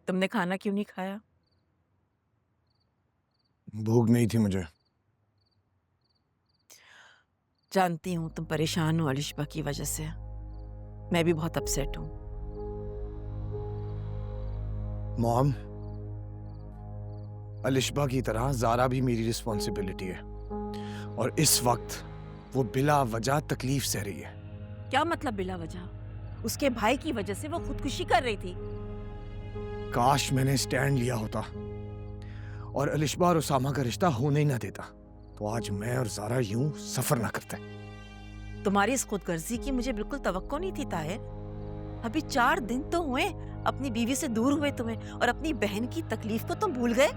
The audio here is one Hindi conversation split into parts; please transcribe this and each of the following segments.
तुमने खाना क्यों नहीं खाया? भूख नहीं थी मुझे। जानती हूँ तुम परेशान हो अलिशबा की वजह से। मैं भी बहुत अपसेट हूँ। मॉम, अलिशबा की तरह ज़ारा भी मेरी रिस्पॉन्सिबिलिटी है और इस वक्त वो बिला वजह तकलीफ सह रही है। क्या मतलब बिला वजह? उसके भाई की वजह से वो खुदकुशी कर रही थी। काश मैंने स्टैंड लिया होता और अलिशबा और उसामा का रिश्ता होने ही ना देता, तो आज मैं और ज़ारा यूं सफर ना करते। तुम्हारी इस खुदगर्जी की मुझे बिल्कुल तवक्को नहीं थी ताहिर। अभी 4 दिन तो हुए अपनी बीवी से दूर हुए तुम्हें, और अपनी बहन की तकलीफ को तुम भूल गए।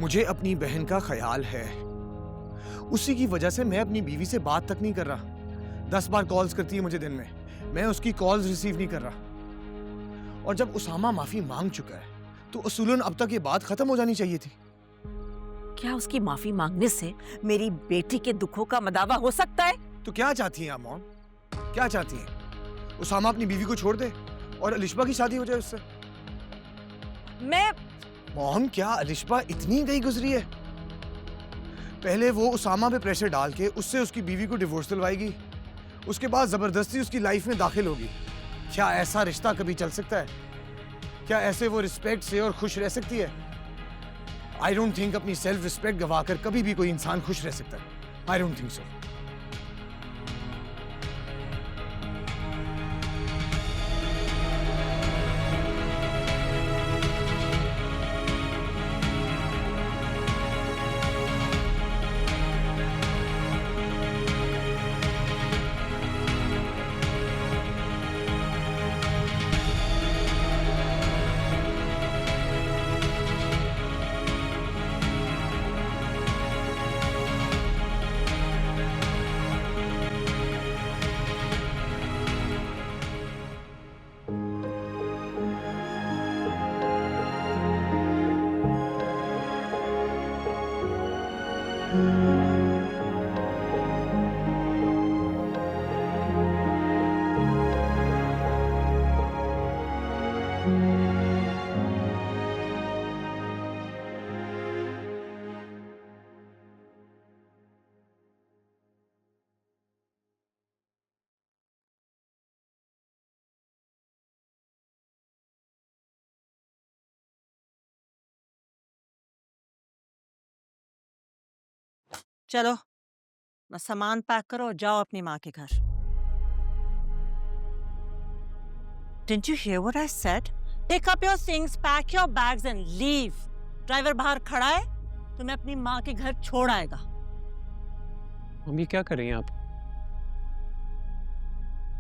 मुझे अपनी बहन का ख्याल है, उसी की वजह से मैं अपनी बीवी से बात तक नहीं कर रहा। 10 बार कॉल्स करती है मुझे दिन में, मैं उसकी कॉल्स रिसीव नहीं कर रहा। और जब उसामा माफी मांग चुका है तो उसूलन अब तक ये बात खत्म हो जानी चाहिए थी। क्या उसकी माफी मांगने से मेरी बेटी के दुखों का मदावा हो सकता है? तो क्या चाहती हैं आप मॉम? क्या चाहती हैं? उसामा अपनी बीवी को छोड़ दे और अलिशबा की शादी हो जाए उससे? मैं मॉम, क्या अलिशबा इतनी गई गुजरी है? पहले वो उसामा पे प्रेशर डाल के उससे उसकी बीवी को डिवोर्स दिलवाएगी, उसके बाद जबरदस्ती उसकी लाइफ में दाखिल होगी। क्या ऐसा रिश्ता कभी चल सकता है? क्या ऐसे वो रिस्पेक्ट से और खुश रह सकती है? आई डोंट थिंक अपनी सेल्फ रिस्पेक्ट गवाकर कभी भी कोई इंसान खुश रह सकता है। I don't think so. चलो, ना सामान पैक करो और जाओ अपनी माँ के घर। Didn't you hear what I said? Pick up your things, pack your bags and leave. Driver बाहर खड़ा है, तुम्हें अपनी माँ के घर छोड़ आएगा। मम्मी क्या कर रही हैं आप?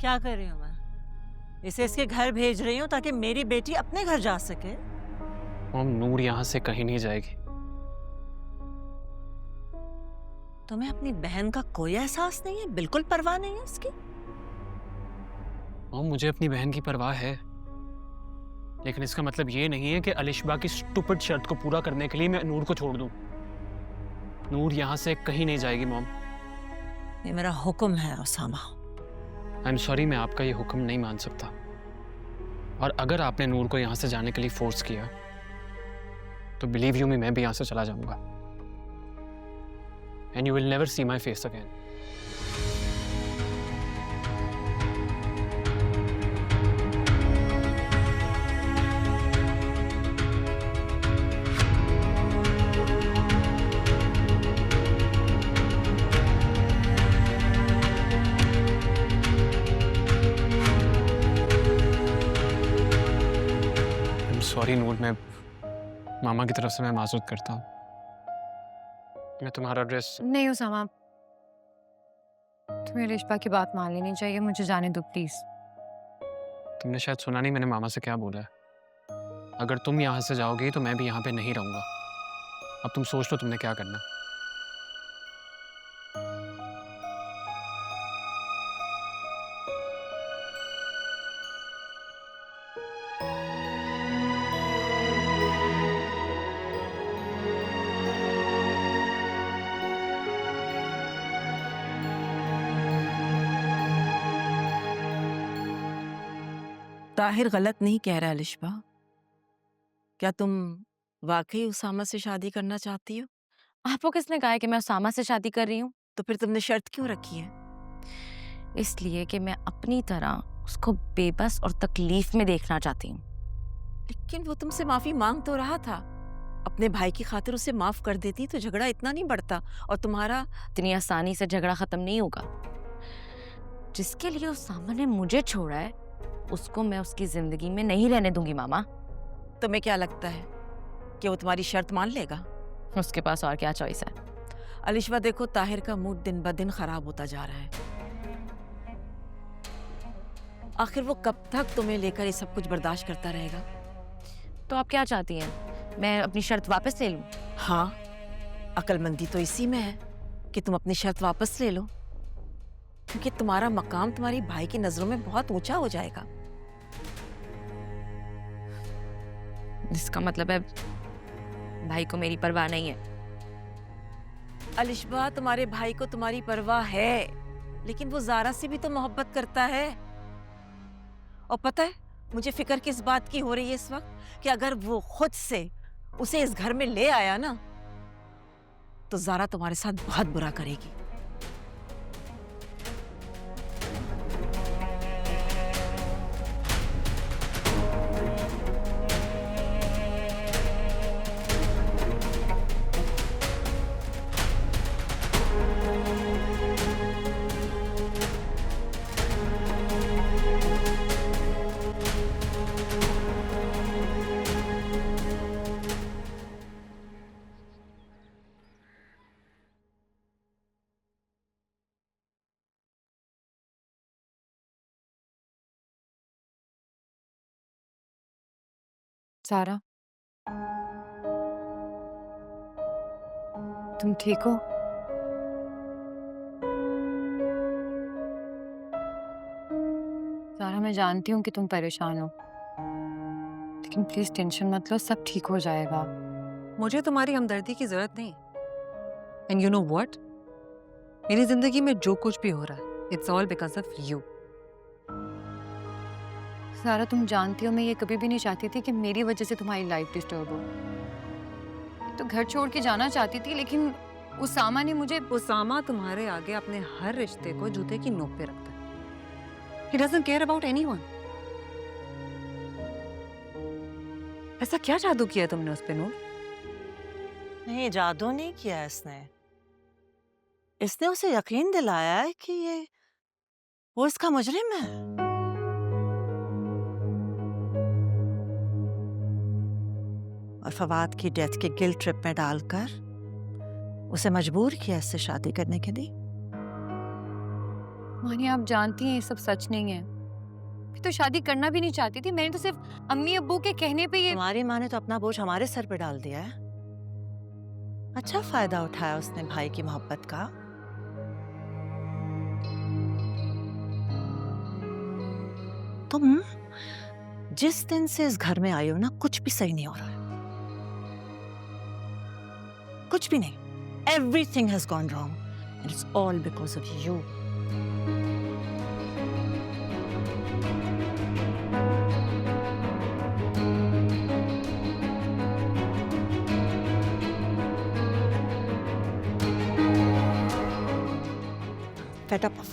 क्या कर रही हूँ मैं? इसे इसके घर भेज रही हूँ ताकि मेरी बेटी अपने घर जा सके। मॉम, नूर यहाँ से कहीं नहीं जाएगी। तुम्हें अपनी बहन का कोई एहसास नहीं है? बिल्कुल परवाह नहीं है उसकी? मॉम, मुझे अपनी बहन की परवाह है, लेकिन इसका मतलब ये नहीं है कि अलिशबा की स्टूपिड शर्त को पूरा करने के लिए मैं नूर को छोड़ दूं। नूर यहाँ से कहीं नहीं जाएगी मॉम। ये मेरा हुक्म है उसामा। आई एम सॉरी, मैं आपका ये हुक्म नहीं मान सकता। और अगर आपने नूर को यहाँ से जाने के लिए फोर्स किया तो बिलीव यू मी, मैं भी यहाँ से चला जाऊंगा। And you will never see my face again. Sorry Noor, मैं मामा की तरफ से मैं माजूद करता हूँ। मैं तुम्हारा ड्रेस नहीं उसामा, तुम्हें रिश्ता की बात मान लेनी चाहिए। मुझे जाने दो प्लीज। तुमने शायद सुना नहीं मैंने मामा से क्या बोला है। अगर तुम यहाँ से जाओगी तो मैं भी यहाँ पे नहीं रहूंगा। अब तुम सोच लो तुमने क्या करना है। ताहिर गलत नहीं कह रहा अलिशबा। क्या तुम वाकई उसामा से शादी करना चाहती हो? आपको किसने कहा है कि मैं उसामा से शादी कर रही हूँ? तो फिर तुमने शर्त क्यों रखी है? इसलिए कि मैं अपनी तरह उसको बेबस और तकलीफ में देखना चाहती हूँ। लेकिन वो तुमसे माफी मांग तो रहा था। अपने भाई की खातिर उसे माफ कर देती तो झगड़ा इतना नहीं बढ़ता और तुम्हारा। इतनी आसानी से झगड़ा खत्म नहीं होगा। जिसके लिए उसामा ने मुझे छोड़ा है उसको मैं उसकी जिंदगी में नहीं रहने दूंगी मामा। तुम्हें क्या लगता है कि वो तुम्हारी शर्त मान लेगा? उसके पास और क्या चॉइस है? अलिशबा देखो, ताहिर का मूड दिन ब दिन खराब होता जा रहा है। आखिर वो कब तक तुम्हें लेकर ये सब कुछ बर्दाश्त करता रहेगा? तो आप क्या चाहती हैं? मैं अपनी शर्त वापस ले लूं? हाँ, अक्लमंदी तो इसी में है कि तुम अपनी शर्त वापस ले लो, क्योंकि तुम्हारा मकाम तुम्हारी भाई की नजरों में बहुत ऊंचा हो जाएगा। इसका मतलब है भाई को मेरी परवाह नहीं है। अलिशबा, तुम्हारे भाई को तुम्हारी परवाह है, लेकिन वो ज़ारा से भी तो मोहब्बत करता है। और पता है मुझे फिक्र किस बात की हो रही है इस वक्त कि अगर वो खुद से उसे इस घर में ले आया ना, तो ज़ारा तुम्हारे साथ बहुत बुरा करेगी। सारा, तुम ठीक हो? सारा, मैं जानती हूँ कि तुम परेशान हो, लेकिन प्लीज टेंशन मत लो, सब ठीक हो जाएगा। मुझे तुम्हारी हमदर्दी की जरूरत नहीं। एंड यू नो व्हाट, मेरी जिंदगी में जो कुछ भी हो रहा है it's all because of you. सारा, तुम जानती हो मैं ये कभी भी नहीं चाहती थी कि मेरी वजह से तुम्हारी लाइफ डिस्टर्ब हो। तो घर छोड़ के जाना चाहती थी, लेकिन उसामा ने मुझे। उसामा तुम्हारे आगे अपने हर रिश्ते को जूते की नोक पे रखता है। He doesn't care about anyone. ऐसा क्या जादू किया तुमने उस पे नूर? नहीं, जादू नहीं किया इसने उसे यकीन दिलाया है कि ये वो इसका मुजरिम है। और फवाद की डेथ के गिल्ट ट्रिप में डालकर उसे मजबूर किया इससे शादी करने के लिए। मानी, आप जानती हैं ये सब सच नहीं है। मैं तो शादी करना भी नहीं चाहती थी, मैंने तो सिर्फ अम्मी अब्बू के कहने पे ये। तुम्हारी माँ ने तो अपना बोझ हमारे सर पे डाल दिया है। अच्छा फायदा उठाया उसने भाई की मोहब्बत का। तुम जिस दिन से इस घर में आई हो ना, कुछ भी सही नहीं हो रहा है। कुछ भी नहीं। Everything has gone wrong and it's all because of you. Fed up of